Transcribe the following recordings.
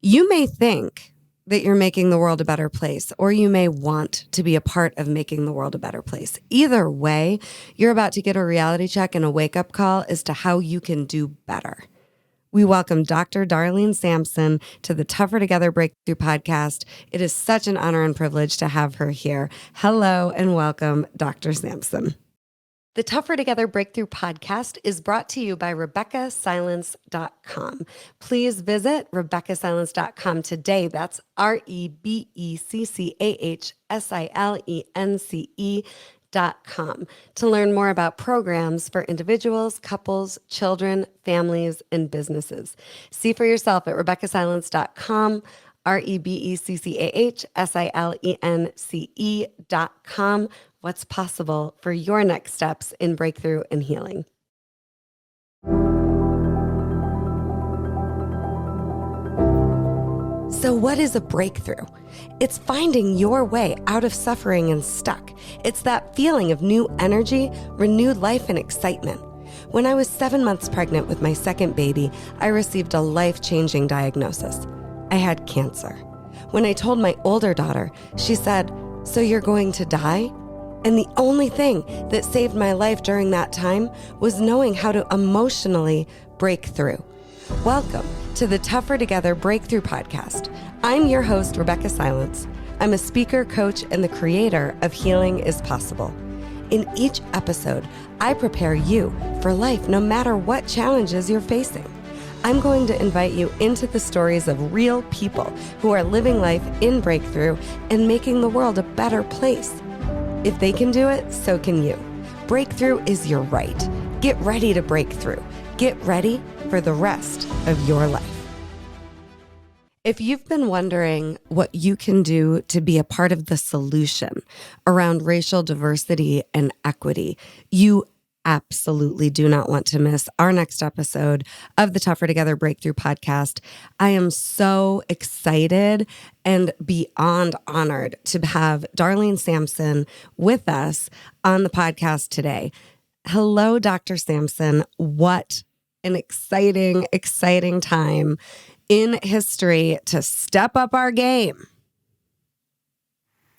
You may think that you're making the world a better place, or you may want to be a part of making the world a better place. Either way, you're about to get a reality check and a wake-up call as to how you can do better. We welcome Dr. Darlene Sampson to the Tougher Together Breakthrough podcast. It is such an honor and privilege to have her here. Hello and welcome, Dr. Sampson. The Tougher Together Breakthrough podcast is brought to you by RebeccahSilence.com. Please visit RebeccahSilence.com today. That's RebeccahSilence.com to learn more about programs for individuals, couples, children, families, and businesses. See for yourself at RebeccahSilence.com, RebeccahSilence.com. What's possible for your next steps in breakthrough and healing. So what is a breakthrough? It's finding your way out of suffering and stuck. It's that feeling of new energy, renewed life, and excitement. When I was 7 months pregnant with my second baby, I received a life-changing diagnosis. I had cancer. When I told my older daughter, she said, "So you're going to die?" And the only thing that saved my life during that time was knowing how to emotionally break through. Welcome to the Tougher Together Breakthrough podcast. I'm your host, Rebeccah Silence. I'm a speaker, coach, and the creator of Healing is Possible. In each episode, I prepare you for life no matter what challenges you're facing. I'm going to invite you into the stories of real people who are living life in breakthrough and making the world a better place. If they can do it, so can you. Breakthrough is your right. Get ready to break through. Get ready for the rest of your life. If you've been wondering what you can do to be a part of the solution around racial diversity and equity, you absolutely do not want to miss our next episode of the Tougher Together Breakthrough podcast. I am so excited and beyond honored to have Darlene Sampson with us on the podcast today. Hello, Dr. Sampson. What an exciting, exciting time in history to step up our game.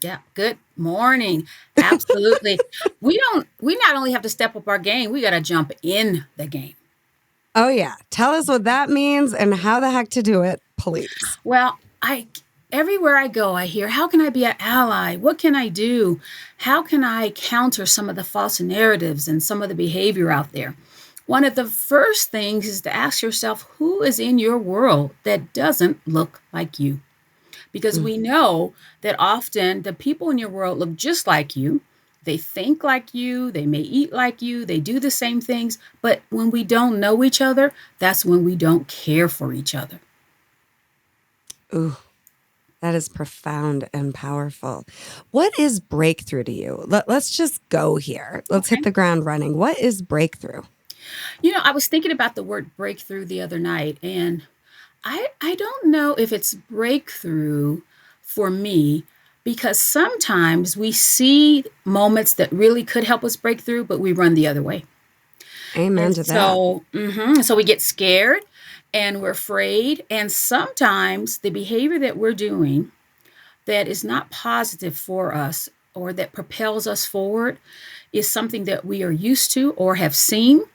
Yeah. Good morning. Absolutely. We not only have to step up our game, we got to jump in the game. Oh yeah. Tell us what that means and how the heck to do it, please. Well, everywhere I go, I hear, how can I be an ally? What can I do? How can I counter some of the false narratives and some of the behavior out there? One of the first things is to ask yourself, who is in your world that doesn't look like you? Because we know that often the people in your world look just like you. They think like you. They may eat like you. They do the same things. But when we don't know each other, that's when we don't care for each other. Ooh, that is profound and powerful. What is breakthrough to you? Let's just go here. Let's hit the ground running. What is breakthrough? I was thinking about the word breakthrough the other night, and I don't know if it's breakthrough for me, because sometimes we see moments that really could help us break through, but we run the other way. Amen to that. So we get scared and we're afraid. And sometimes the behavior that we're doing that is not positive for us or that propels us forward is something that we are used to or have seen,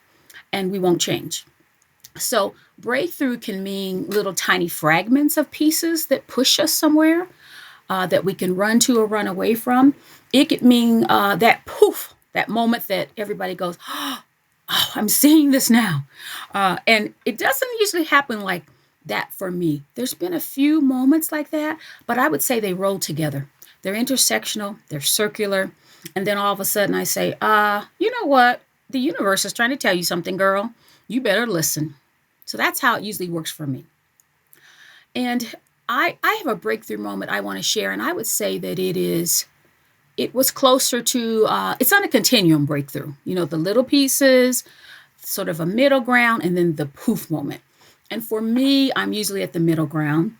and we won't change. So breakthrough can mean little tiny fragments of pieces that push us somewhere that we can run to or run away from. It could mean that poof, that moment that everybody goes, oh, I'm seeing this now. And it doesn't usually happen like that for me. There's been a few moments like that, but I would say they roll together. They're intersectional, they're circular. And then all of a sudden I say, you know what? The universe is trying to tell you something, girl. You better listen. So that's how it usually works for me. And I have a breakthrough moment I want to share. And I would say that it was closer to, it's on a continuum breakthrough. The little pieces, sort of a middle ground, and then the poof moment. And for me, I'm usually at the middle ground.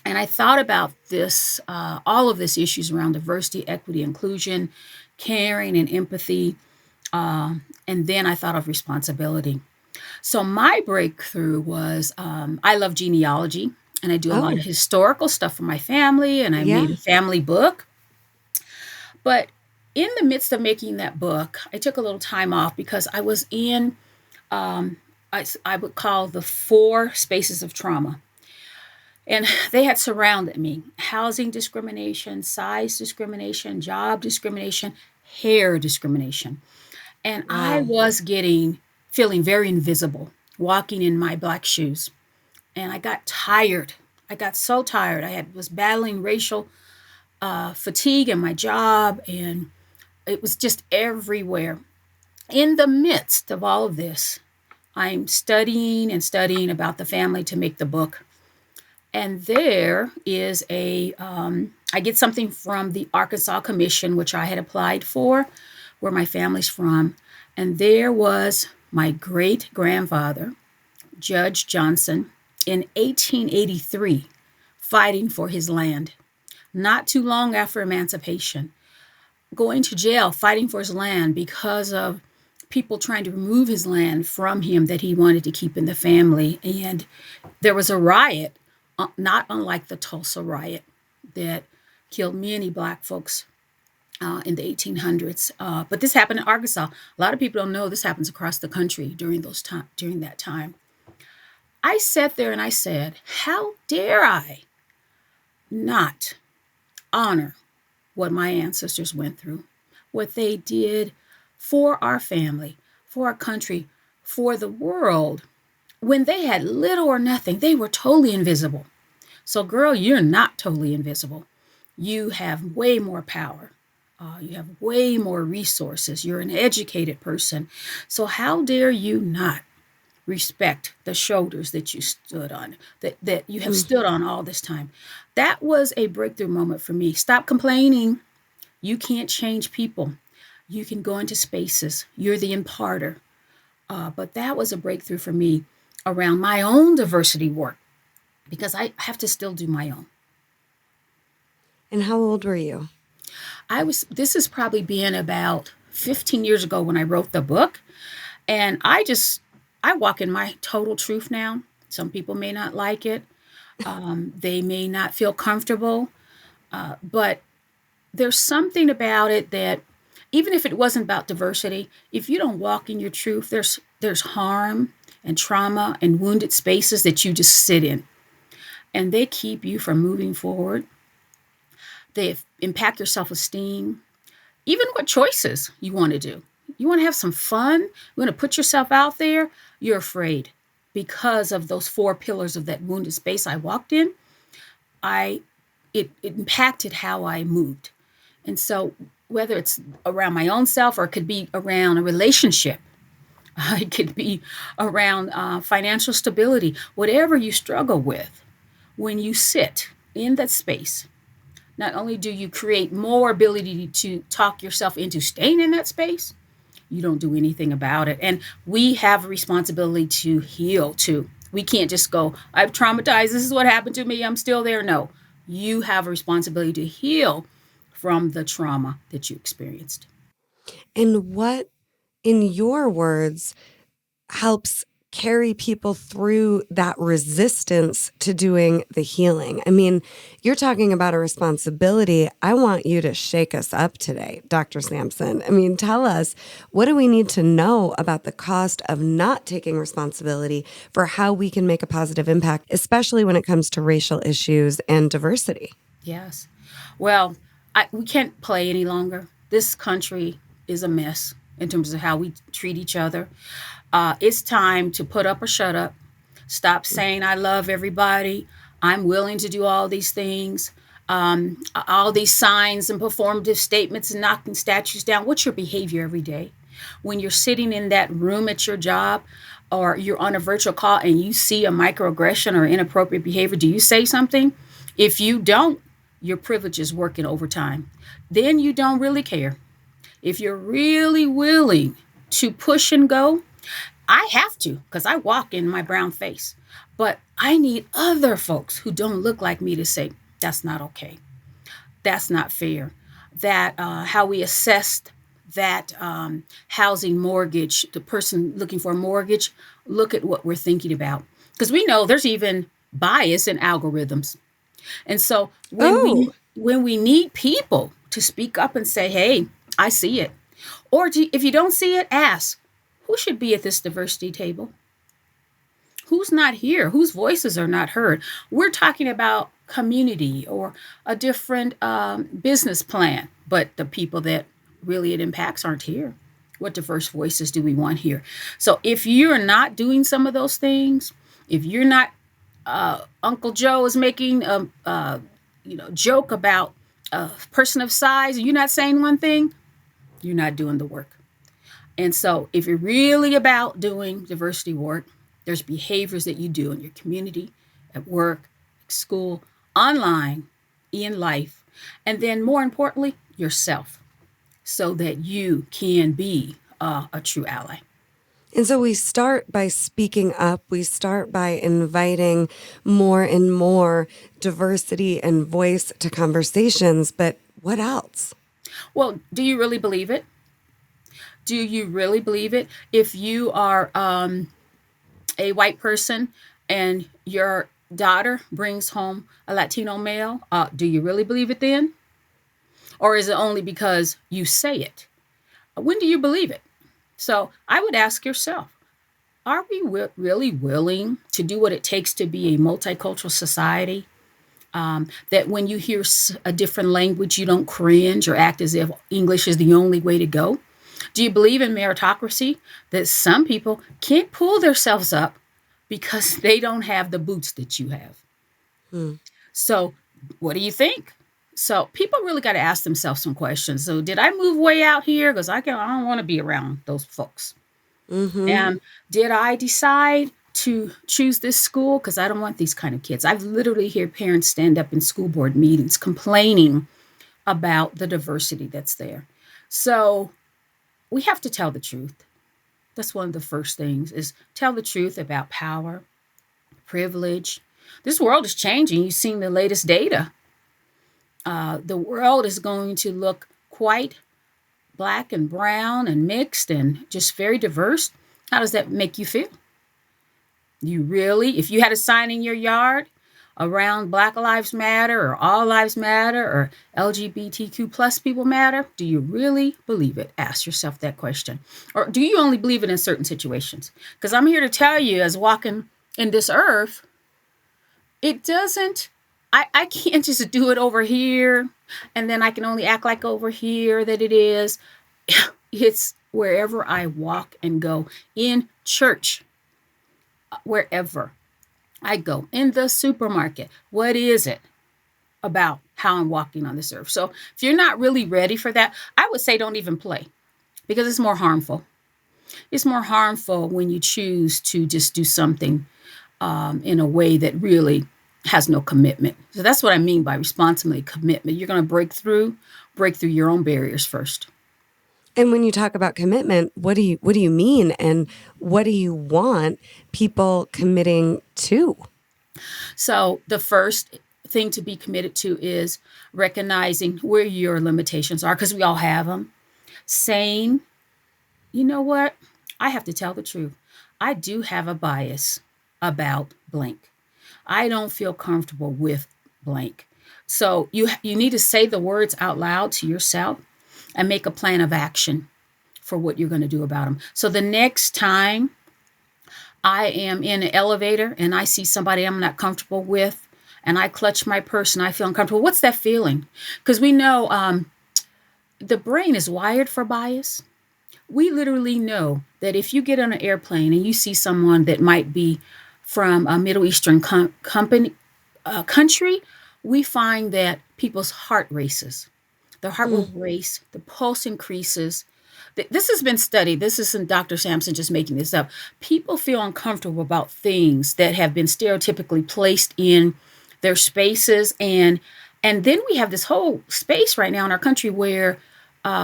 And I thought about this, all of this issues around diversity, equity, inclusion, caring, and empathy. And then I thought of responsibility. So my breakthrough was, I love genealogy. and I do a lot Oh, of historical stuff for my family, and I yeah. made a family book. But in the midst of making that book, I took a little time off because I was in, um, I would call the four spaces of trauma. And they had surrounded me: housing discrimination, size discrimination, job discrimination, hair discrimination. And I Wow. was feeling very invisible walking in my black shoes. And I got tired. I got so tired. Was battling racial fatigue in my job, and it was just everywhere. In the midst of all of this, I'm studying and studying about the family to make the book. And there is I get something from the Arkansas Commission, which I had applied for, where my family's from. And there was my great grandfather, Judge Johnson, in 1883, fighting for his land. Not too long after emancipation, going to jail, fighting for his land because of people trying to remove his land from him that he wanted to keep in the family. And there was a riot, not unlike the Tulsa riot that killed many black folks in the 1800s. But this happened in Arkansas. A lot of people don't know this happens across the country during that time. I sat there and I said, how dare I not honor what my ancestors went through, what they did for our family, for our country, for the world. When they had little or nothing, they were totally invisible. So, girl, you're not totally invisible. You have way more power. You have way more resources. You're an educated person. So, how dare you not respect the shoulders that you stood on, that you have Mm. stood on all this time? That was a breakthrough moment for me. Stop complaining. You can't change people. You can go into spaces. You're the imparter. But that was a breakthrough for me around my own diversity work because I have to still do my own. And how old were you? This is probably been about 15 years ago when I wrote the book. And I walk in my total truth now. Some people may not like it. They may not feel comfortable. But there's something about it that even if it wasn't about diversity, if you don't walk in your truth, there's harm and trauma and wounded spaces that you just sit in. And they keep you from moving forward. They impact your self-esteem, even what choices you want to do. You want to have some fun, you want to put yourself out there, you're afraid because of those four pillars of that wounded space I walked in. It impacted how I moved. And so whether it's around my own self or it could be around a relationship, it could be around financial stability, whatever you struggle with, when you sit in that space, not only do you create more ability to talk yourself into staying in that space, you don't do anything about it. And we have a responsibility to heal too. We can't just go, I've traumatized, this is what happened to me, I'm still there. No, you have a responsibility to heal from the trauma that you experienced. And what, in your words, helps carry people through that resistance to doing the healing? I mean, you're talking about a responsibility. I want you to shake us up today, Dr. Sampson. I mean, tell us, what do we need to know about the cost of not taking responsibility for how we can make a positive impact, especially when it comes to racial issues and diversity? Yes. Well, we can't play any longer. This country is a mess in terms of how we treat each other. It's time to put up or shut up. Stop saying, I love everybody. I'm willing to do all these things. All these signs and performative statements and knocking statues down. What's your behavior every day? When you're sitting in that room at your job or you're on a virtual call and you see a microaggression or inappropriate behavior, do you say something? If you don't, your privilege is working overtime. Then you don't really care. If you're really willing to push and go, I have to because I walk in my brown face. But I need other folks who don't look like me to say, that's not okay. That's not fair. That how we assessed that housing mortgage, the person looking for a mortgage, look at what we're thinking about. Because we know there's even bias in algorithms. And so Oh, when we need people to speak up and say, "Hey, I see it," or if you don't see it, ask, who should be at this diversity table? Who's not here? Whose voices are not heard? We're talking about community or a different business plan, but the people that really it impacts aren't here. What diverse voices do we want here? So if you're not doing some of those things, if you're not, Uncle Joe is making a joke about a person of size, and you're not saying one thing, you're not doing the work. And so, if you're really about doing diversity work, there's behaviors that you do in your community, at work, school, online, in life, and then more importantly, yourself, so that you can be a true ally. and so we start by speaking up. We start by inviting more and more diversity and voice to conversations. But what else? Well, do you really believe it? Do you really believe it? If you are a white person and your daughter brings home a Latino male, do you really believe it then? Or is it only because you say it? When do you believe it? So I would ask yourself, are we really willing to do what it takes to be a multicultural society? That when you hear a different language, you don't cringe or act as if English is the only way to go? Do you believe in meritocracy? That some people can't pull themselves up because they don't have the boots that you have. Hmm. So, what do you think? So, people really got to ask themselves some questions. So, did I move way out here because I don't want to be around those folks? Mm-hmm. And did I decide to choose this school because I don't want these kind of kids? I've literally heard parents stand up in school board meetings complaining about the diversity that's there. So, we have to tell the truth. That's one of the first things is tell the truth about power, privilege. This world is changing. You've seen the latest data. The world is going to look quite black and brown and mixed and just very diverse. How does that make you feel? You really, if you had a sign in your yard around Black Lives Matter or All Lives Matter or LGBTQ plus people matter, do you really believe it? Ask yourself that question. Or do you only believe it in certain situations? Because I'm here to tell you, as walking in this earth, it doesn't, I can't just do it over here and then I can only act like over here that it is. It's wherever I walk and go, in church, wherever I go, in the supermarket. What is it about how I'm walking on this earth? So if you're not really ready for that, I would say don't even play because it's more harmful. It's more harmful when you choose to just do something in a way that really has no commitment. So that's what I mean by responsibility, commitment. You're going to break through your own barriers first. And when you talk about commitment, what do you mean, and what do you want people committing to? So the first thing to be committed to is recognizing where your limitations are, because we all have them. Saying, you know what? I have to tell the truth. I do have a bias about blank. I don't feel comfortable with blank. So you need to say the words out loud to yourself and make a plan of action for what you're going to do about them. So the next time I am in an elevator and I see somebody I'm not comfortable with and I clutch my purse and I feel uncomfortable, what's that feeling? Because we know the brain is wired for bias. We literally know that if you get on an airplane and you see someone that might be from a Middle Eastern country, we find that people's heart races. Their heart will race, the pulse increases. This has been studied. This isn't Dr. Sampson just making this up. People feel uncomfortable about things that have been stereotypically placed in their spaces. And then we have this whole space right now in our country where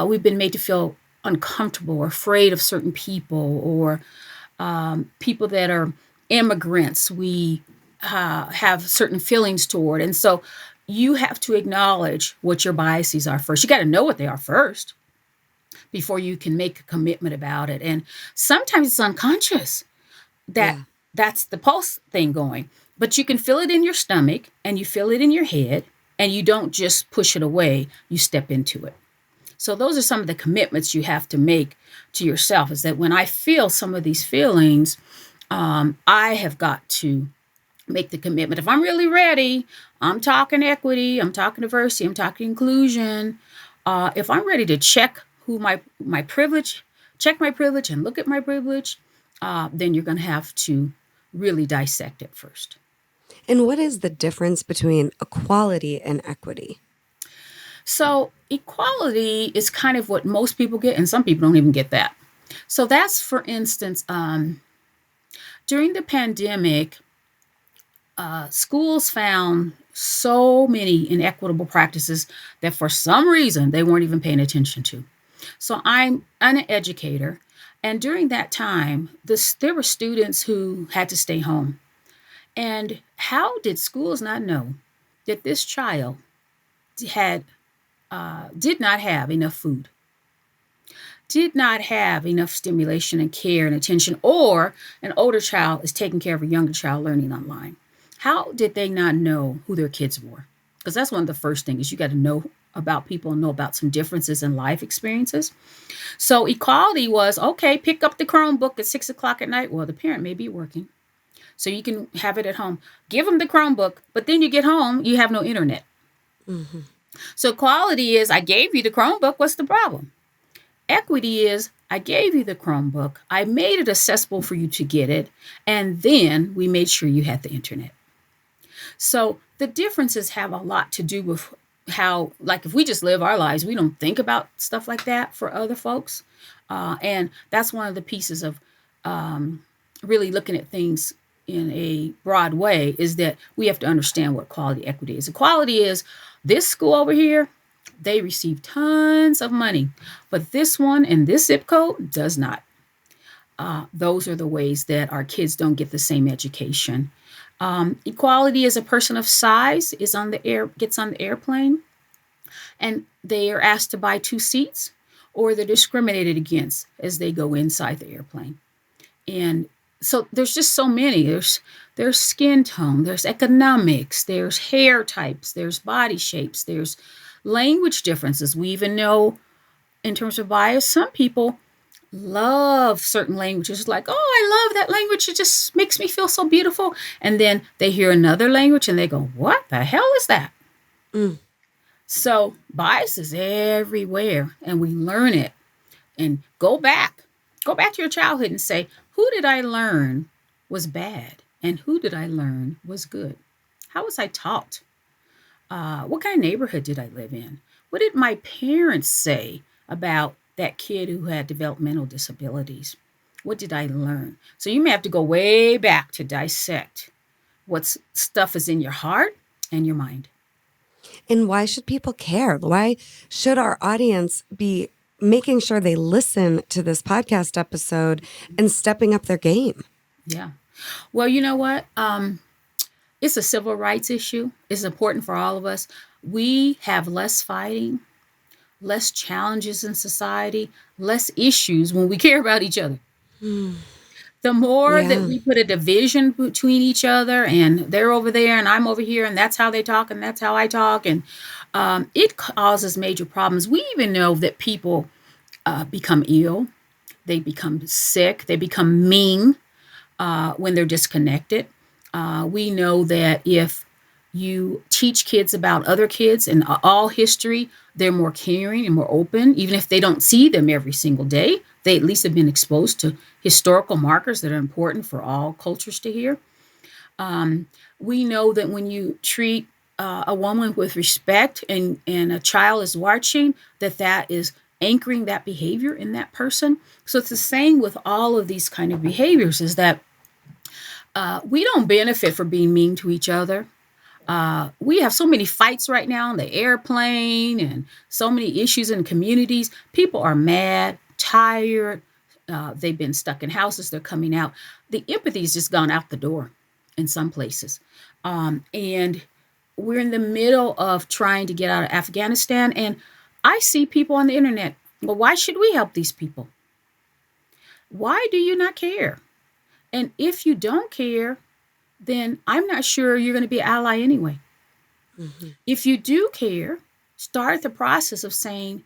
we've been made to feel uncomfortable or afraid of certain people or people that are immigrants. We have certain feelings toward. And so you have to acknowledge what your biases are first. You got to know what they are first before you can make a commitment about it. And sometimes it's unconscious that Yeah. that's the pulse thing going. But you can feel it in your stomach and you feel it in your head, and you don't just push it away, you step into it. So those are some of the commitments you have to make to yourself, is that when I feel some of these feelings, I have got to make the commitment. If I'm really ready, I'm talking equity, I'm talking diversity, I'm talking inclusion. If I'm ready to check my privilege, check my privilege and look at my privilege, then you're going to have to really dissect it first. And what is the difference between equality and equity? So equality is kind of what most people get, and some people don't even get that. So that's, for instance, during the pandemic, schools found so many inequitable practices that for some reason they weren't even paying attention to. So I'm an educator, and during that time, there were students who had to stay home. And how did schools not know that this child had did not have enough food, did not have enough stimulation and care and attention, or an older child is taking care of a younger child learning online? How did they not know who their kids were? Because that's one of the first things you got to know about people and know about some differences in life experiences. So equality was, okay, pick up the Chromebook at 6 o'clock at night. Well, the parent may be working, so you can have it at home. Give them the Chromebook, but then you get home, you have no internet. Mm-hmm. So equality is, I gave you the Chromebook. What's the problem? Equity is, I gave you the Chromebook. I made it accessible for you to get it. And then we made sure you had the internet. So the differences have a lot to do with how, like, if we just live our lives, we don't think about stuff like that for other folks. And that's one of the pieces of really looking at things in a broad way, is that we have to understand what quality equity is. Equality is, this school over here, they receive tons of money, but this one in this zip code does not. Those are the ways that our kids don't get the same education. Equality is, a person of size gets on the airplane, and they are asked to buy 2 seats, or they're discriminated against as they go inside the airplane. And so there's just so many. There's skin tone, there's economics, there's hair types, there's body shapes, there's language differences. We even know, in terms of bias, some people love certain languages, like, oh, I love that language, it just makes me feel so beautiful. And then they hear another language and they go, what the hell is that? So bias is everywhere, and we learn it. And go back to your childhood and say, who did I learn was bad and who did I learn was good? How was I taught? What kind of neighborhood did I live in? What did my parents say about that kid who had developmental disabilities? What did I learn? So you may have to go way back to dissect what stuff is in your heart and your mind. And why should people care? Why should our audience be making sure they listen to this podcast episode and stepping up their game? Yeah. Well, you know what? It's a civil rights issue. It's important for all of us. We have less fighting, less challenges in society, less issues when we care about each other. The more that we put a division between each other, and they're over there and I'm over here, and that's how they talk and that's how I talk, and it causes major problems. We even know that people become ill, they become sick, they become mean when they're disconnected. We know that if you teach kids about other kids and all history, they're more caring and more open. Even if they don't see them every single day, they at least have been exposed to historical markers that are important for all cultures to hear. We know that when you treat a woman with respect, and a child is watching, that is anchoring that behavior in that person. So it's the same with all of these kind of behaviors, is that we don't benefit from being mean to each other. We have so many fights right now on the airplane and so many issues in communities. People are mad, tired. They've been stuck in houses. They're coming out. The empathy's just gone out the door in some places. And we're in the middle of trying to get out of Afghanistan. And I see people on the internet. Well, why should we help these people? Why do you not care? And if you don't care, then I'm not sure you're going to be an ally anyway. Mm-hmm. If you do care, start the process of saying,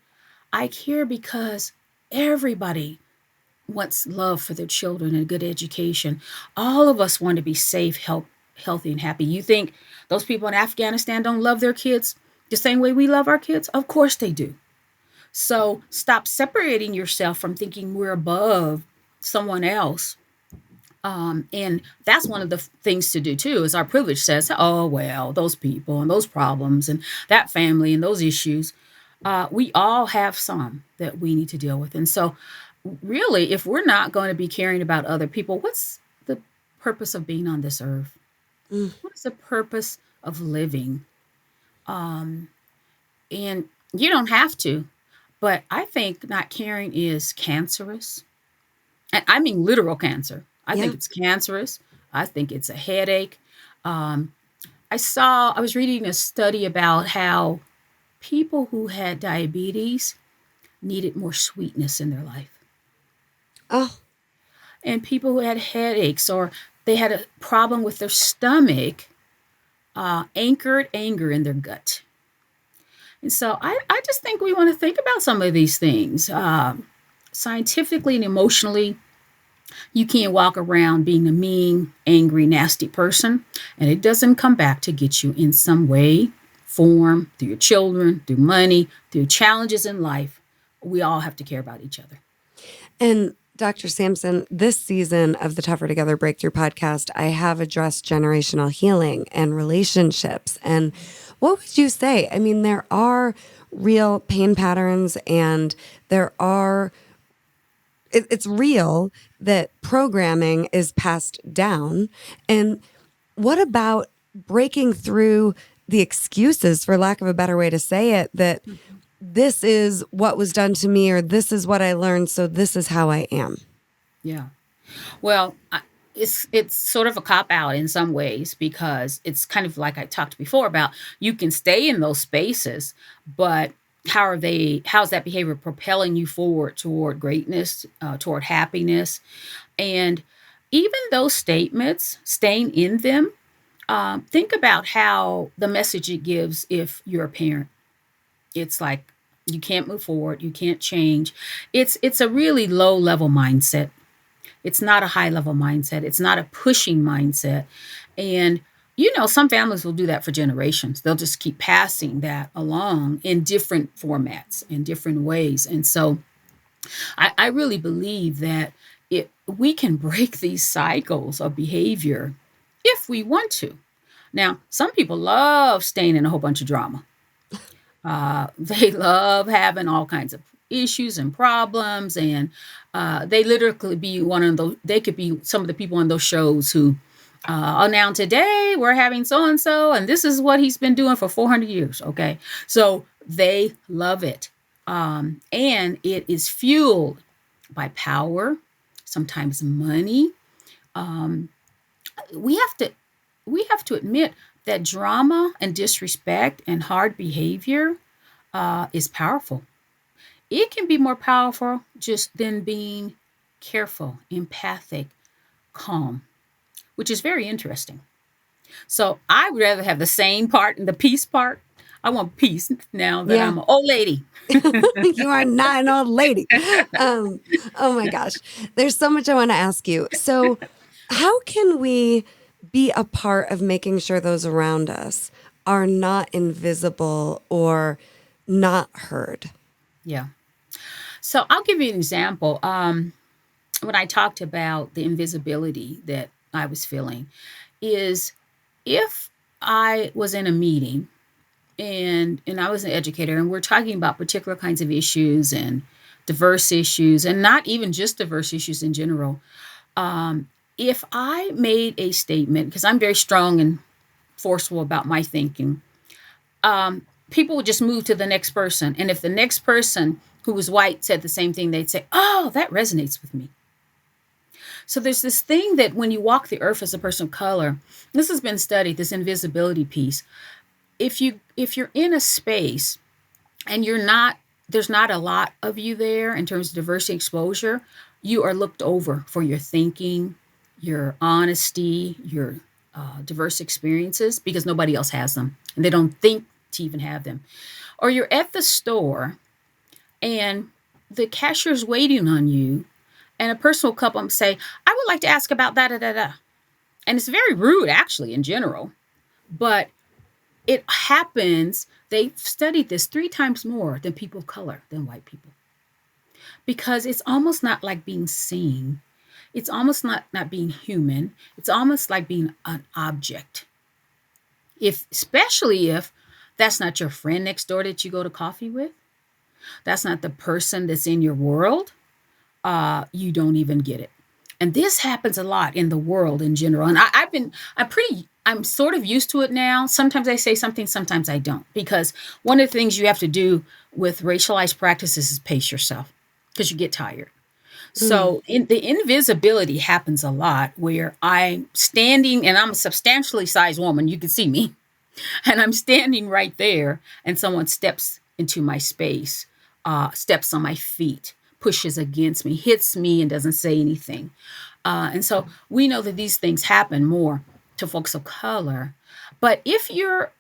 I care because everybody wants love for their children and a good education. All of us want to be safe, healthy, and happy. You think those people in Afghanistan don't love their kids the same way we love our kids? Of course they do. So stop separating yourself from thinking we're above someone else. And that's one of the things to do too, is our privilege says, oh, well, those people and those problems and that family and those issues, we all have some that we need to deal with. And so, really, if we're not going to be caring about other people, what's the purpose of being on this earth? Mm. What is the purpose of living? Um, and you don't have to, but I think not caring is cancerous. And I mean literal cancer. I Yeah. think it's cancerous. I think it's a headache. Um, I was reading a study about how people who had diabetes needed more sweetness in their life. Oh, And people who had headaches or they had a problem with their stomach anchored anger in their gut. And so I just think we want to think about some of these things. Scientifically and emotionally, you can't walk around being a mean, angry, nasty person, and it doesn't come back to get you in some way, form, through your children, through money, through challenges in life. We all have to care about each other. and Dr. Sampson, this season of the Tougher Together Breakthrough podcast, I have addressed generational healing and relationships. And what would you say? I mean, there are real pain patterns and it's real that programming is passed down. And what about breaking through the excuses, for lack of a better way to say it, that this is what was done to me or this is what I learned, so this is how I am? Yeah. Well, it's sort of a cop out in some ways because it's kind of like I talked before about you can stay in those spaces, but how's that behavior propelling you forward toward greatness, toward happiness? And even those statements, staying in them, think about how the message it gives if you're a parent. It's like you can't move forward, you can't change. It's a really low level mindset. It's not a high level mindset. It's not a pushing mindset. And, some families will do that for generations. They'll just keep passing that along in different formats, in different ways. And so I really believe that we can break these cycles of behavior if we want to. Now, some people love staying in a whole bunch of drama. They love having all kinds of issues and problems, and they literally could be one of those. They could be some of the people on those shows who, oh, now today we're having so and so, and this is what he's been doing for 400 years. Okay, so they love it, and it is fueled by power, sometimes money. Um, we have to we have to admit that drama and disrespect and hard behavior is powerful. It can be more powerful just than being careful, empathic, calm, which is very interesting. So I would rather have the same part and the peace part. I want peace now that Yeah. I'm an old lady. You are not an old lady. Oh my gosh. There's so much I want to ask you. So, how can we be a part of making sure those around us are not invisible or not heard? Yeah. So I'll give you an example. When I talked about the invisibility that I was feeling, is if I was in a meeting and I was an educator and we're talking about particular kinds of issues and diverse issues and not even just diverse issues in general. If I made a statement, because I'm very strong and forceful about my thinking, people would just move to the next person. And if the next person who was white said the same thing, they'd say, oh, that resonates with me. So there's this thing that when you walk the earth as a person of color, this has been studied, this invisibility piece. If you're in a space and there's not a lot of you there in terms of diversity exposure, you are looked over for your thinking, your honesty, your diverse experiences because nobody else has them and they don't think to even have them. Or you're at the store and the cashier's waiting on you, and a person will come up and say, I would like to ask about da da da da. And it's very rude, actually, in general. But it happens, they've studied this 3 times more than people of color, than white people. Because it's almost not like being seen. It's almost not being human. It's almost like being an object. Especially if that's not your friend next door that you go to coffee with. That's not the person that's in your world. You don't even get it. And this happens a lot in the world in general. And I'm sort of used to it now. Sometimes I say something, sometimes I don't. Because one of the things you have to do with racialized practices is pace yourself because you get tired. So the invisibility happens a lot where I'm standing and I'm a substantially sized woman. You can see me. And I'm standing right there and someone steps into my space, steps on my feet, pushes against me, hits me and doesn't say anything. And so we know that these things happen more to folks of color. But if you're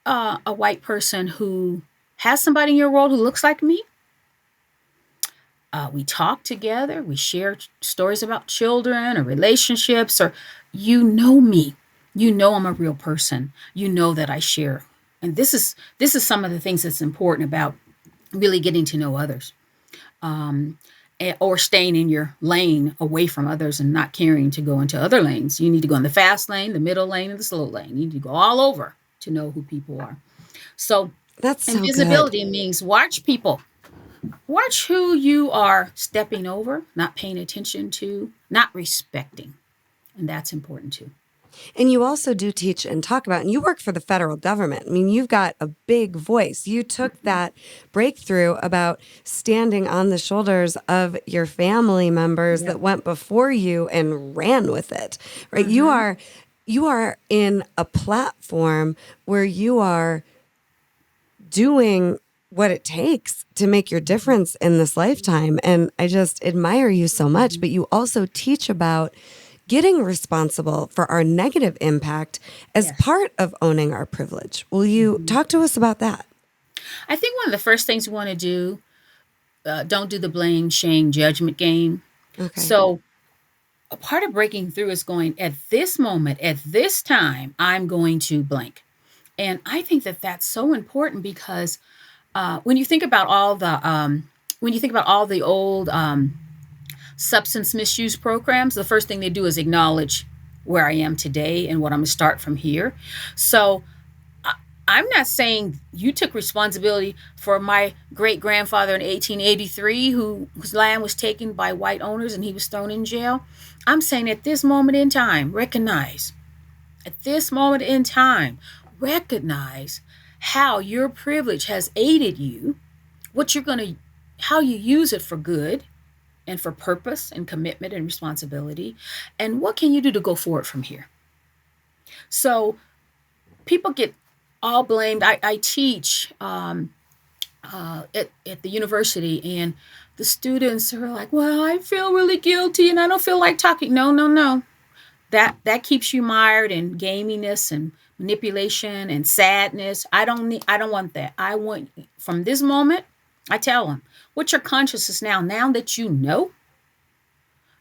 a white person who has somebody in your world who looks like me, we talk together, we share stories about children or relationships, or you know me. You know I'm a real person. You know that I share. And this is some of the things that's important about really getting to know others. Or staying in your lane away from others and not caring to go into other lanes. You need to go in the fast lane, the middle lane, and the slow lane. You need to go all over to know who people are. So That's so invisibility good. means watch people. Watch who you are stepping over, not paying attention to, not respecting. And that's important too. And you also do teach and talk about, and you work for the federal government. I mean, you've got a big voice. You took that breakthrough about standing on the shoulders of your family members Yeah. that went before you and ran with it, right? Mm-hmm. You are in a platform where you are doing what it takes to make your difference in this lifetime. And I just admire you so much. Mm-hmm. But you also teach about getting responsible for our negative impact as Yes. part of owning our privilege. Will you Mm-hmm. talk to us about that? I think one of the first things we want to do, don't do the blame, shame, judgment game. Okay. So a part of breaking through is going at this moment, at this time, I'm going to blank. And I think that that's so important because when you think about all the old substance misuse programs, the first thing they do is acknowledge where I am today and what I'm going to start from here. So I'm not saying you took responsibility for my great grandfather in 1883 whose land was taken by white owners and he was thrown in jail. I'm saying at this moment in time, at this moment in time, recognize how your privilege has aided you, how you use it for good and for purpose and commitment and responsibility, and what can you do to go forward from here. So people get all blamed. I teach at the university, and the students are like, well, I feel really guilty and I don't feel like talking. No, no, no. That keeps you mired in gaminess and manipulation and sadness. I don't want that. I want, from this moment, I tell them, what's your consciousness now? Now that you know,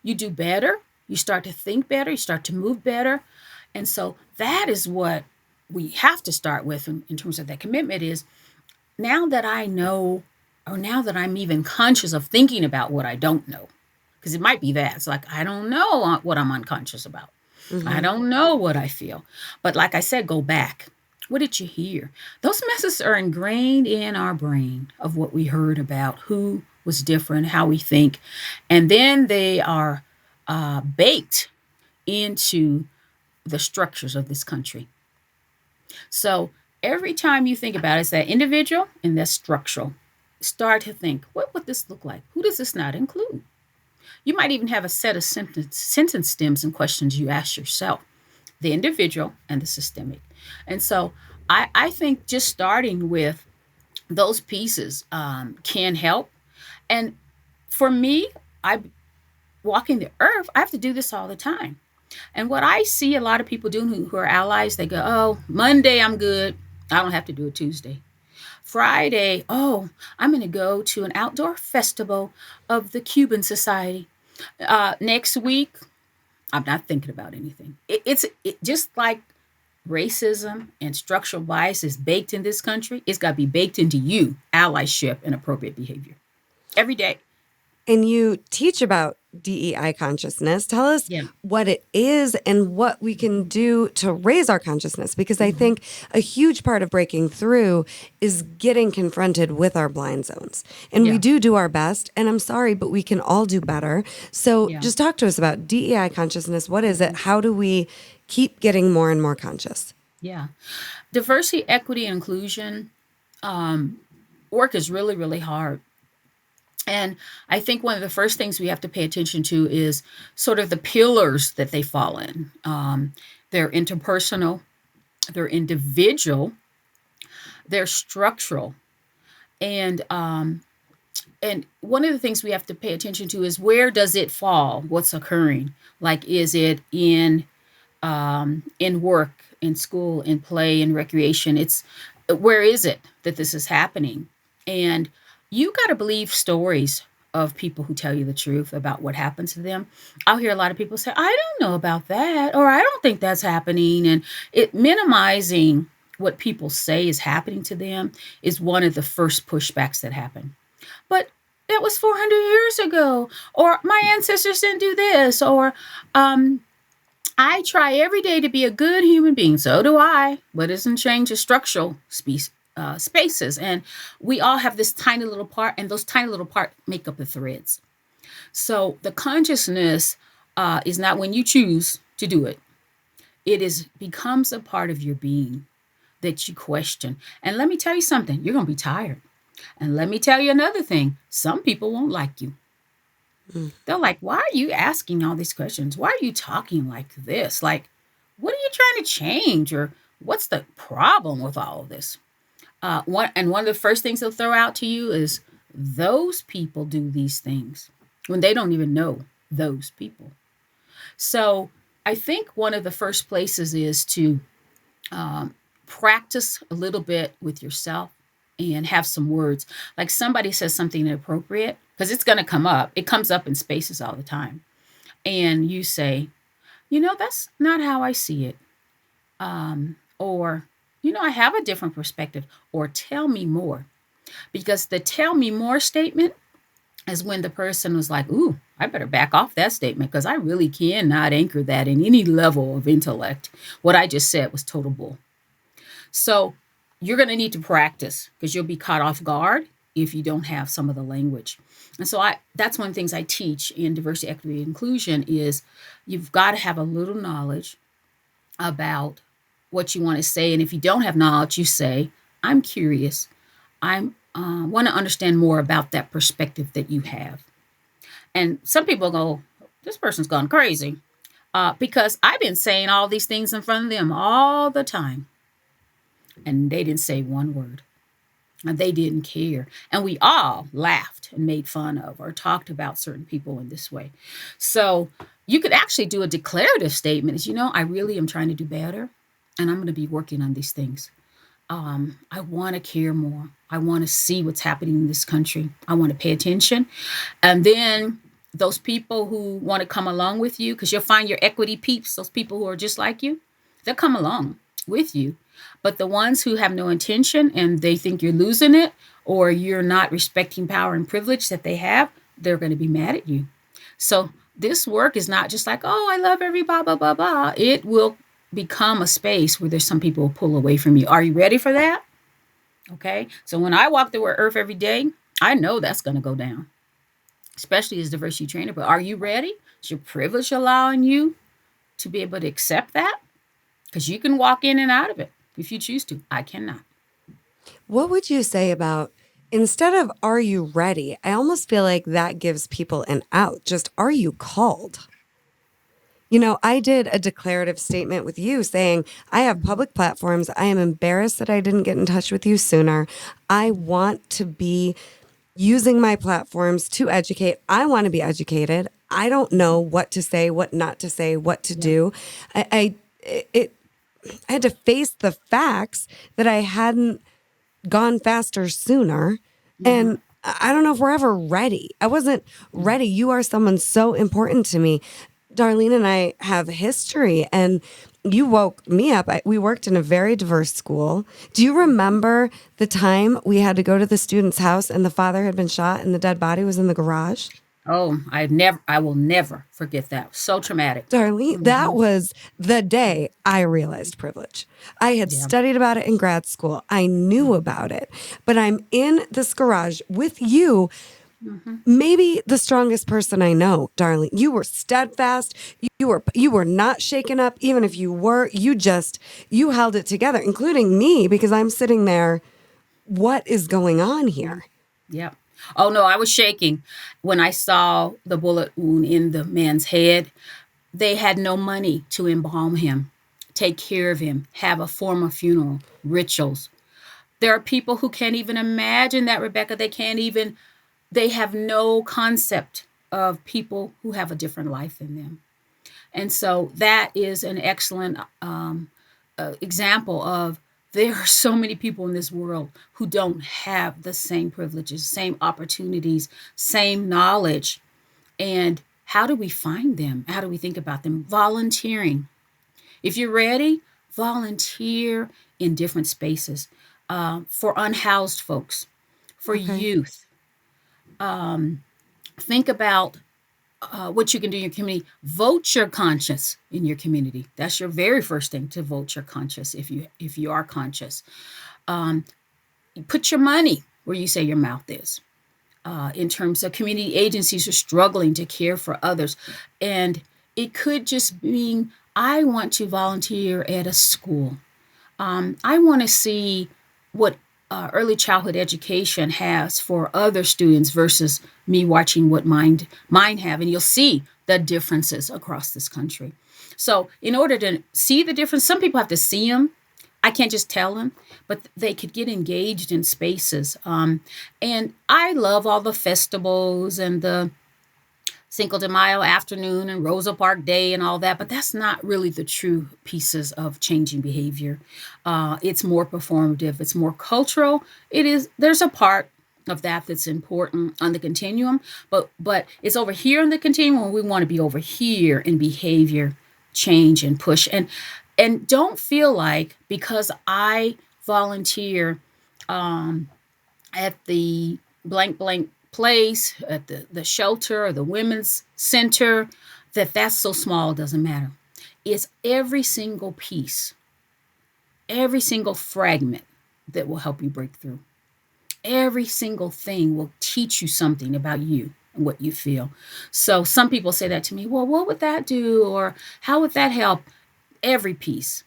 you do better, you start to think better, you start to move better. And so that is what we have to start with in terms of that commitment is, now that I know, or now that I'm even conscious of thinking about what I don't know, because it might be that. It's like, I don't know what I'm unconscious about. I Mm-hmm. don't know what I feel. But like I said, go back. What did you hear? Those messages are ingrained in our brain of what we heard about who was different, how we think. And then they are baked into the structures of this country. So every time you think about it, it's that individual and that structural. Start to think, what would this look like? Who does this not include? You might even have a set of sentence stems and questions you ask yourself, the individual and the systemic. And so I think just starting with those pieces can help. And for me, I walking the earth, I have to do this all the time. And what I see a lot of people doing who are allies, they go, oh, Monday I'm good. I don't have to do it Tuesday. Friday, oh, I'm going to go to an outdoor festival of the Cuban Society. Next week, I'm not thinking about anything. It's just like racism and structural bias is baked in this country. It's got to be baked into you, allyship and appropriate behavior every day. And you teach about DEI consciousness. Tell us Yeah. what it is and what we can do to raise our consciousness, because I think a huge part of breaking through is getting confronted with our blind zones. And we Yeah. do our best. And I'm sorry, but we can all do better. So Yeah. just talk to us about DEI consciousness. What is it? How do we keep getting more and more conscious? Yeah. Diversity, equity, and inclusion work is really, really hard. And I think one of the first things we have to pay attention to is sort of the pillars that they fall in. They're interpersonal, they're individual, they're structural. And one of the things we have to pay attention to is where does it fall? What's occurring? Like, is it in work, in school, in play, in recreation? It's where is it that this is happening? And you got to believe stories of people who tell you the truth about what happened to them. I'll hear a lot of people say, I don't know about that, or I don't think that's happening. And it minimizing what people say is happening to them is one of the first pushbacks that happen. But it was 400 years ago, or my ancestors didn't do this, or I try every day to be a good human being. So do I. But it doesn't change the structural spaces. And we all have this tiny little part, and those tiny little parts make up the threads. So the consciousness is not when you choose to do it. It becomes a part of your being that you question. And let me tell you something, you're going to be tired. And let me tell you another thing, some people won't like you. They're like, why are you asking all these questions? Why are you talking like this? Like, what are you trying to change? Or what's the problem with all of this? One of the first things they'll throw out to you is those people do these things when they don't even know those people. So I think one of the first places is to practice a little bit with yourself and have some words. Like somebody says something inappropriate, because it's going to come up. It comes up in spaces all the time. And you say, that's not how I see it. Or, I have a different perspective. Or tell me more. Because the tell me more statement is when the person was like, ooh, I better back off that statement because I really cannot anchor that in any level of intellect. What I just said was total bull. So you're going to need to practice because you'll be caught off guard if you don't have some of the language. And so that's one of the things I teach in diversity, equity, and inclusion is you've got to have a little knowledge about what you want to say. And if you don't have knowledge, you say, I'm curious. I want to understand more about that perspective that you have. And some people go, this person's gone crazy because I've been saying all these things in front of them all the time. And they didn't say one word. And they didn't care. And we all laughed and made fun of or talked about certain people in this way. So you could actually do a declarative statement is, I really am trying to do better. And I'm going to be working on these things. I want to care more. I want to see what's happening in this country. I want to pay attention. And then those people who want to come along with you, because you'll find your equity peeps, those people who are just like you, they'll come along with you. But the ones who have no intention and they think you're losing it or you're not respecting power and privilege that they have, they're going to be mad at you. So this work is not just like, oh, I love everybody, blah, blah, blah. It will become a space where there's some people who pull away from you. Are you ready for that? Okay. So when I walk the earth every day, I know that's going to go down, especially as a diversity trainer. But are you ready? Is your privilege allowing you to be able to accept that? Because you can walk in and out of it if you choose to. I cannot. What would you say about, instead of are you ready, I almost feel like that gives people an out. Just, are you called? I did a declarative statement with you saying, I have public platforms. I am embarrassed that I didn't get in touch with you sooner. I want to be using my platforms to educate. I want to be educated. I don't know what to say, what not to say, what to Yeah. do. I had to face the facts that I hadn't gone faster sooner. Hmm. And I don't know if we're ever ready. I wasn't ready. You are someone so important to me. Darlene and I have history, and you woke me up. We worked in a very diverse school. Do you remember the time we had to go to the student's house and the father had been shot and the dead body was in the garage? Oh, I will never forget that. So traumatic. Darlene, that Hmm. was the day I realized privilege. I had Yeah. studied about it in grad school. I knew about it, but I'm in this garage with you, Hmm. maybe the strongest person I know, darling. You were steadfast. You were not shaken up. Even if you were, you held it together, including me, because I'm sitting there. What is going on Yeah. here? Yeah. Oh no, I was shaking when I saw the bullet wound in the man's head. They had no money to embalm him, take care of him, have a formal funeral, rituals. There are people who can't even imagine that, Rebecca. They have no concept of people who have a different life than them. And so that is an excellent example of there are so many people in this world who don't have the same privileges, same opportunities, same knowledge. And how do we find them? How do we think about them? Volunteering. If you're ready, volunteer in different spaces for unhoused folks, for Okay. youth. Think about what you can do in your community. Vote your conscience in your community. That's your very first thing, to vote your conscience if you are conscious. Um, Put your money where you say your mouth is. In terms of community agencies are struggling to care for others, and it could just mean I want to volunteer at a school. I want to see what early childhood education has for other students versus me watching what mine have, and you'll see the differences across this country. So, in order to see the difference, some people have to see them. I can't just tell them, but they could get engaged in spaces. And I love all the festivals and the Cinco de Mayo afternoon and Rosa Park Day and all that, but that's not really the true pieces of changing behavior. It's more performative, it's more cultural. There's a part of that that's important on the continuum, but it's over here on the continuum. We want to be over here in behavior change and push, and don't feel like because I volunteer at the blank blank place, at the shelter or the women's center, that's so small it doesn't matter. It's every single piece, every single fragment that will help you break through. Every single thing will teach you something about you and what you feel. So some people say that to me, well, what would that do? Or how would that help? Every piece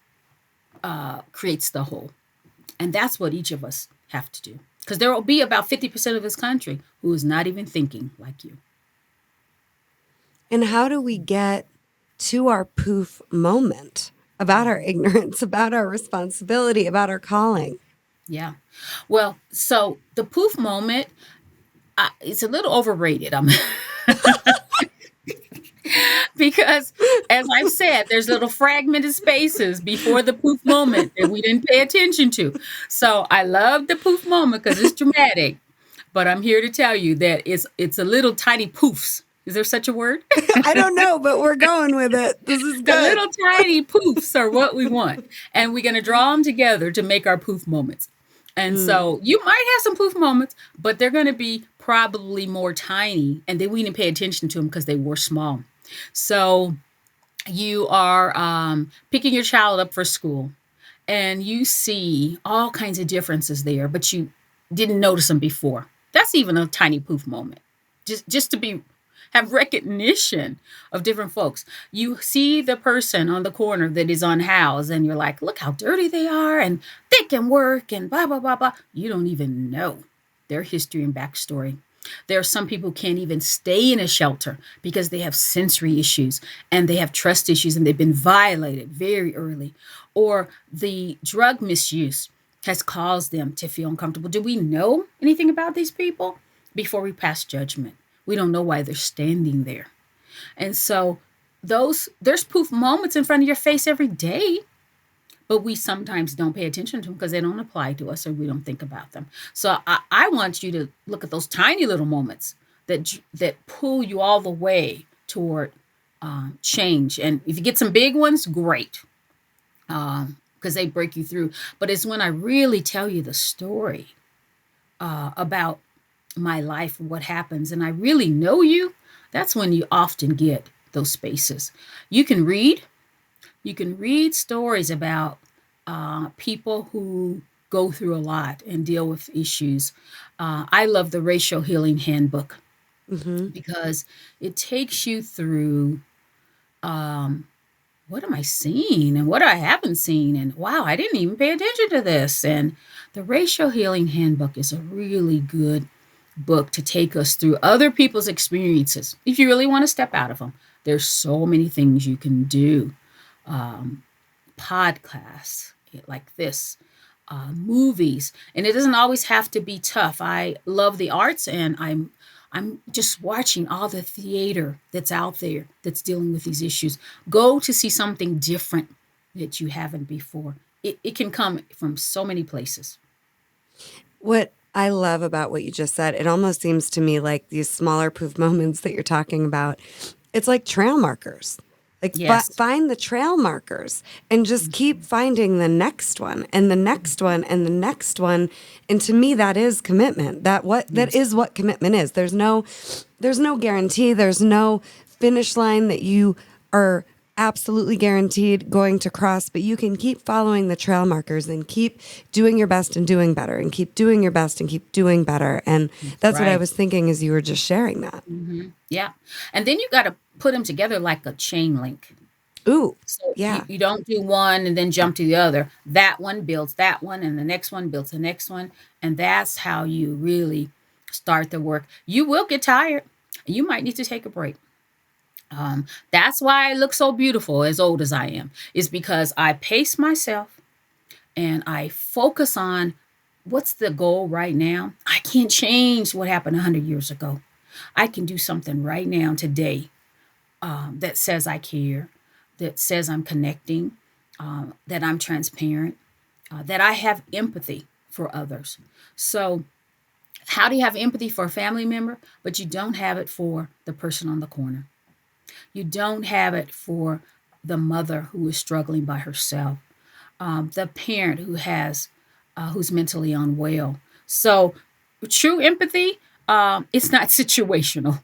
creates the whole. And that's what each of us have to do. Because there will be about 50% of this country who is not even thinking like you. And how do we get to our poof moment about our ignorance, about our responsibility, about our calling? Yeah. Well, so the poof moment, it's a little overrated. Because, as I've said, there's little fragmented spaces before the poof moment that we didn't pay attention to. So I love the poof moment because it's dramatic. But I'm here to tell you that it's a little tiny poofs. Is there such a word? I don't know, but we're going with it. This is The good. little tiny poofs are what we want. And we're going to draw them together to make our poof moments. And so you might have some poof moments, but they're going to be probably more tiny. And then we didn't pay attention to them because they were small. So you are picking your child up for school and you see all kinds of differences there, but you didn't notice them before. That's even a tiny poof moment. Just to be have recognition of different folks. You see the person on the corner that is unhoused and you're like, look how dirty they are and they can work and blah, blah, blah, blah. You don't even know their history and backstory. There are some people who can't even stay in a shelter because they have sensory issues and they have trust issues and they've been violated very early. Or the drug misuse has caused them to feel uncomfortable. Do we know anything about these people before we pass judgment? We don't know why they're standing there. And so there's poof moments in front of your face every day, but we sometimes don't pay attention to them because they don't apply to us or we don't think about them. So I want you to look at those tiny little moments that pull you all the way toward change. And if you get some big ones, great, because they break you through. But it's when I really tell you the story about my life, what happens, and I really know you, that's when you often get those spaces. You can read stories about people who go through a lot and deal with issues. I love the Racial Healing Handbook because it takes you through what am I seeing and what I haven't seen, and wow, I didn't even pay attention to this. And the Racial Healing Handbook is a really good book to take us through other people's experiences. If you really want to step out of them, there's so many things you can do. Podcasts like this, movies, and it doesn't always have to be tough. I love the arts, and I'm just watching all the theater that's out there that's dealing with these issues. Go to see something different that you haven't before. It can come from so many places. What I love about what you just said, it almost seems to me like these smaller poof moments that you're talking about, it's like trail markers. Like Yes. find the trail markers and just keep finding the next one and the next one and the next one. And to me, that is commitment. That Yes. is what commitment is. There's no guarantee. There's no finish line that you are absolutely guaranteed going to cross, but you can keep following the trail markers and keep doing your best and doing better and keep doing your best and keep doing better. And that's what I Right. was thinking as you were just sharing that. Yeah. And then you got to put them together like a chain link. Ooh, So yeah. you don't do one and then jump to the other. That one builds that one, and the next one builds the next one. And that's how you really start the work. You will get tired. You might need to take a break. That's why I look so beautiful as old as I am, is because I pace myself and I focus on what's the goal right now. I can't change what happened 100 years ago. I can do something right now, today, that says I care, that says I'm connecting, that I'm transparent, that I have empathy for others. So, how do you have empathy for a family member, but you don't have it for the person on the corner? You don't have it for the mother who is struggling by herself, the parent who's mentally unwell. So, true empathy, it's not situational.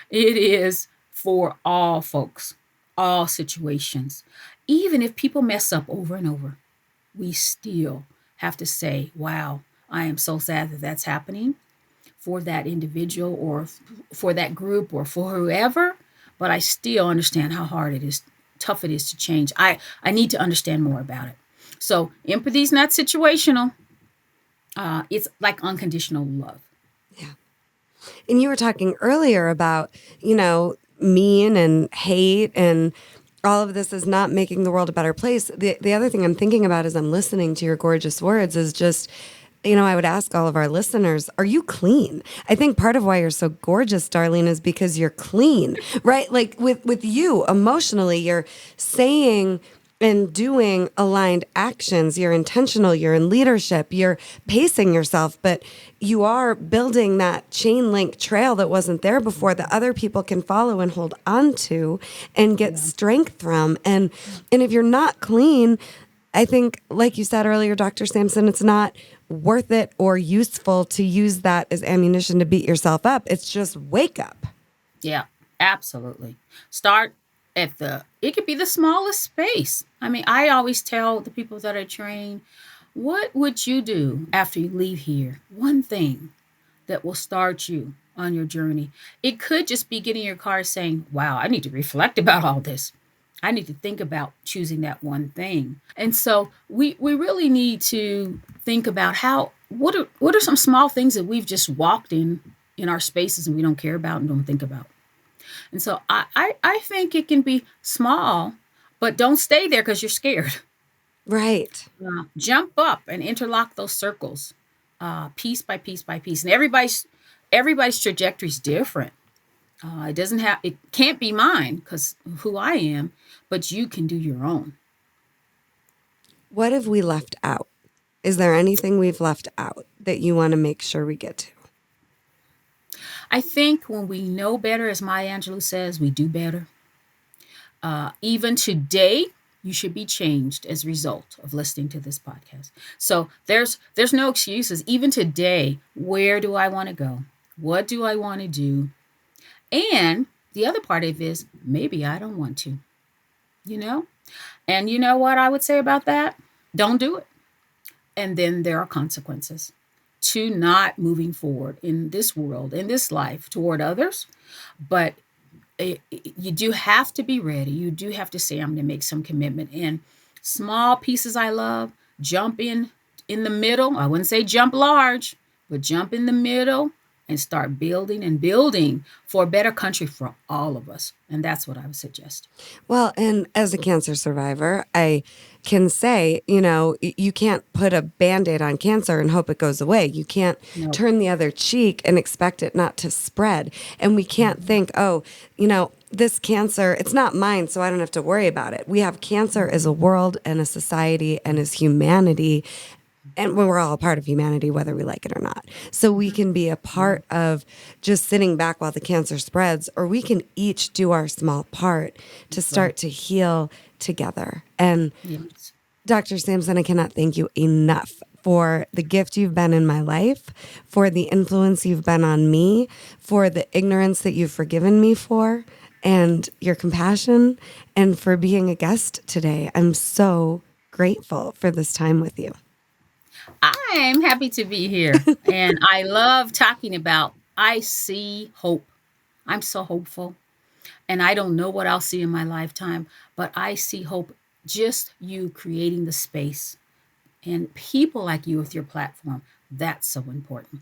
It is for all folks, all situations. Even if people mess up over and over, we still have to say, wow, I am so sad that that's happening for that individual or for that group or for whoever. But I still understand how hard it is, tough it is to change. I need to understand more about it. So empathy is not situational. It's like unconditional love. Yeah. And you were talking earlier about, mean and hate and all of this is not making the world a better place. The other thing I'm thinking about as I'm listening to your gorgeous words is just, I would ask all of our listeners, are you clean? I think part of why you're so gorgeous, Darlene, is because you're clean, right? Like with you emotionally, you're saying and doing aligned actions. You're intentional, you're in leadership, you're pacing yourself, but you are building that chain link trail that wasn't there before that other people can follow and hold on to and get strength from. And if you're not clean, I think, like you said earlier, Dr. Sampson, it's not worth it or useful to use that as ammunition to beat yourself up. It's just wake up. Yeah, absolutely. Start it could be the smallest space. I mean, I always tell the people that I train, what would you do after you leave here? One thing that will start you on your journey. It could just be getting in your car saying, wow, I need to reflect about all this. I need to think about choosing that one thing. And so we really need to think about what are some small things that we've just walked in our spaces and we don't care about and don't think about. And so I think it can be small, but don't stay there because you're scared. Right. Jump up and interlock those circles, piece by piece by piece. And everybody's trajectory is different. It can't be mine because of who I am, but you can do your own. What have we left out? Is there anything we've left out that you want to make sure we get to? I think when we know better, as Maya Angelou says, we do better. Even today, you should be changed as a result of listening to this podcast. So there's no excuses. Even today, where do I want to go? What do I want to do? And the other part of it is maybe I don't want to, you know? And you know what I would say about that? Don't do it. And then there are consequences to not moving forward in this world, in this life, toward others. But you do have to be ready. You do have to say, I'm going to make some commitment. And small pieces I love, jump in the middle. I wouldn't say jump large, but jump in the middle and start building and building for a better country for all of us. And that's what I would suggest. Well, and as a cancer survivor, I can say, you can't put a Band-Aid on cancer and hope it goes away. You can't turn the other cheek and expect it not to spread. And we can't think, this cancer, it's not mine, so I don't have to worry about it. We have cancer as a world and a society and as humanity. And we're all a part of humanity, whether we like it or not. So we can be a part of just sitting back while the cancer spreads, or we can each do our small part to start to heal together. And Yes. Dr. Sampson, I cannot thank you enough for the gift you've been in my life, for the influence you've been on me, for the ignorance that you've forgiven me for, and your compassion, and for being a guest today. I'm so grateful for this time with you. I'm happy to be here. And I love talking about, I see hope. I'm so hopeful. And I don't know what I'll see in my lifetime, but I see hope. Just you creating the space and people like you with your platform. That's so important.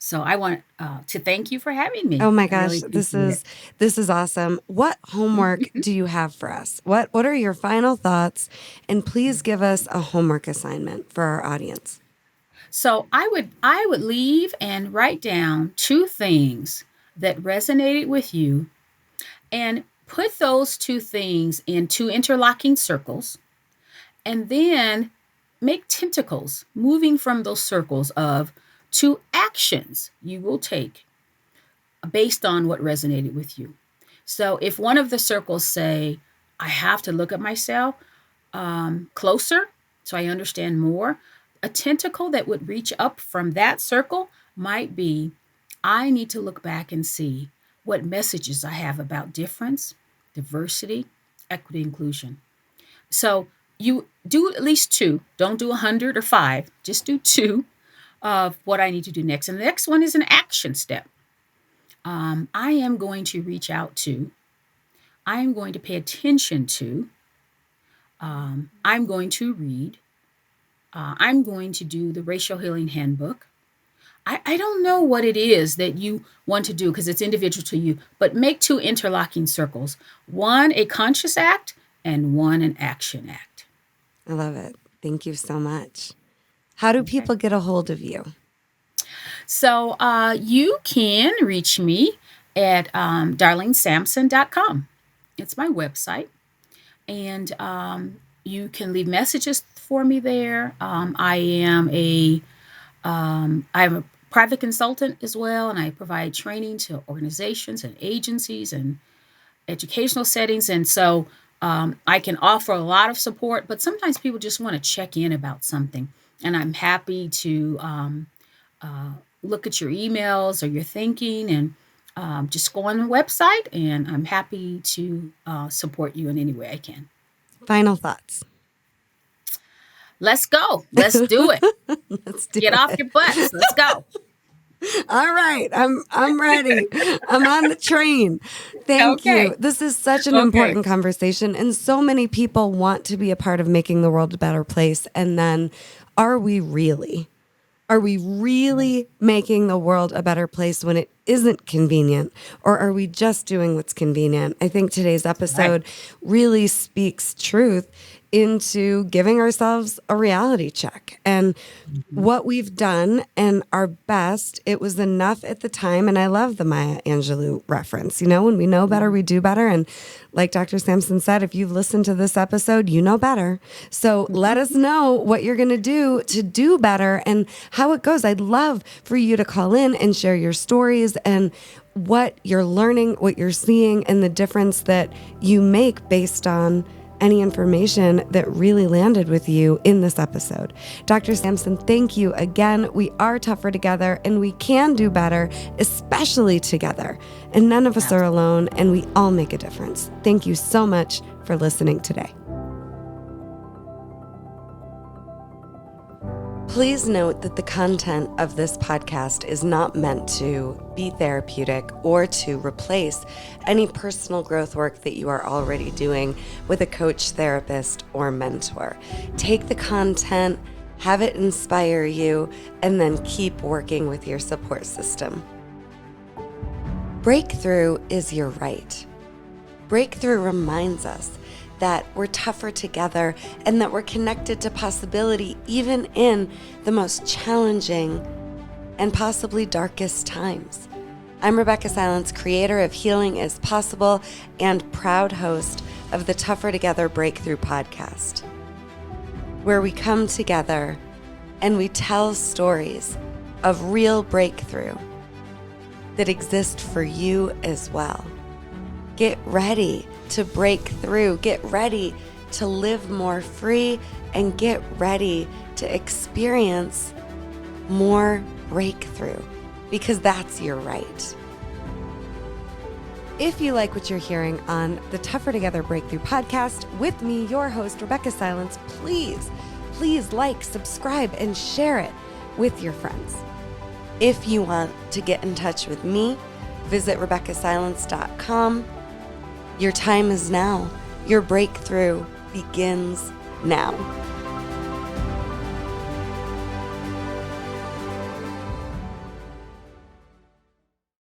So I want to thank you for having me. Oh my I gosh, really this appreciate is this is awesome. What homework do you have for us? What are your final thoughts? And please give us a homework assignment for our audience. So I would leave and write down two things that resonated with you and put those two things in two interlocking circles and then make tentacles moving from those circles of two actions you will take based on what resonated with you. So if one of the circles say, I have to look at myself closer so I understand more, a tentacle that would reach up from that circle might be, I need to look back and see what messages I have about difference, diversity, equity, inclusion. So you do at least two. Don't do 100 or five. Just do two of what I need to do next. And the next one is an action step. I am going to reach out to, I am going to pay attention to, I'm going to read, I'm going to do the Racial Healing Handbook. I don't know what it is that you want to do because it's individual to you, but make two interlocking circles, one a conscious act and one an action act. I love it. Thank you so much. How do people get a hold of you? So you can reach me at darlenesampson.com. It's my website. And you can leave messages for me there. I'm a private consultant as well, and I provide training to organizations and agencies and educational settings. And so I can offer a lot of support, but sometimes people just want to check in about something. And I'm happy to look at your emails or your thinking and just go on the website. And I'm happy to support you in any way I can. Final thoughts. Let's go. Let's do it. Let's do Get it. off your butts. Let's go. All right. I'm ready. I'm on the train. Thank Okay. you. This is such an important conversation. And so many people want to be a part of making the world a better place. And then are we really? Are we really making the world a better place when it isn't convenient? Or are we just doing what's convenient? I think today's episode really speaks truth into giving ourselves a reality check. And what we've done and our best, it was enough at the time. And I love the Maya Angelou reference. When we know better, we do better. And like Dr. Sampson said, if you've listened to this episode, you know better. So let us know what you're going to do better and how it goes. I'd love for you to call in and share your stories and what you're learning, what you're seeing, and the difference that you make based on any information that really landed with you in this episode. Dr. Sampson, thank you again. We are tougher together and we can do better, especially together. And none of us are alone, and we all make a difference. Thank you so much for listening today. Please note that the content of this podcast is not meant to be therapeutic or to replace any personal growth work that you are already doing with a coach, therapist, or mentor. Take the content, have it inspire you, and then keep working with your support system. Breakthrough is your right. Breakthrough reminds us that we're tougher together and that we're connected to possibility even in the most challenging and possibly darkest times. I'm Rebeccah Silence, creator of Healing is Possible and proud host of the Tougher Together Breakthrough podcast, where we come together and we tell stories of real breakthrough that exist for you as well. Get ready to break through. Get ready to live more free and get ready to experience more breakthrough, because that's your right. If you like what you're hearing on the Tougher Together Breakthrough podcast with me, your host, Rebeccah Silence, please like, subscribe, and share it with your friends. If you want to get in touch with me, visit RebeccahSilence.com. Your time is now. Your breakthrough begins now.